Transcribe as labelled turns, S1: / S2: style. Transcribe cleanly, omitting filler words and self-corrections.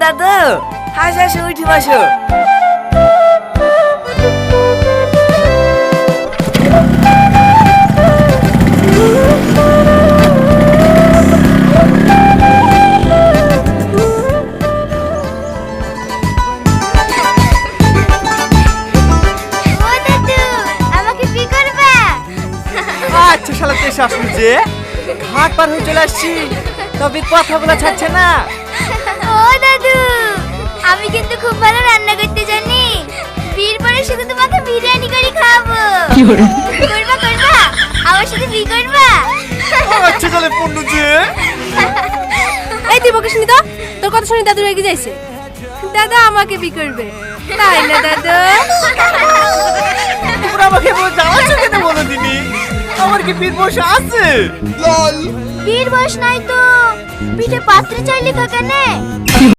S1: দাদু, হাসি হাসি উঠে বসো।
S2: ও দাদু, আমাকে বিয়ে করবা?
S3: আচ্ছা শালা তুই শাশুড়ি যে ঘাট পার হয়ে চলে আসছি, তবে কথা বলা ছাড়ছে না।
S2: ও দাদু, আমি কিন্তু খুব ভালো রান্না করতে জানি। বিয়ের পরে শুধু তোমাকে বিরিয়ানি করে খাওয়াবো। করবা করবা? আমার সাথে বিয়ে করবা?
S3: আচ্ছা তাহলে পূর্ণ যে
S4: এই তুই বকিস নি তো, তোর কথা শুনে দাদু রেগে যাইছে। দাদা আমাকে বিয়ে করবে, তাই না দাদু?
S3: তোমরা আমাকে বলছো আমার চোখে বলো দিনি, আমার কি বীর বসে আছে?
S2: বিয়ের বয়স নাই তো পিঠে পাত্রে চাইলে কেন?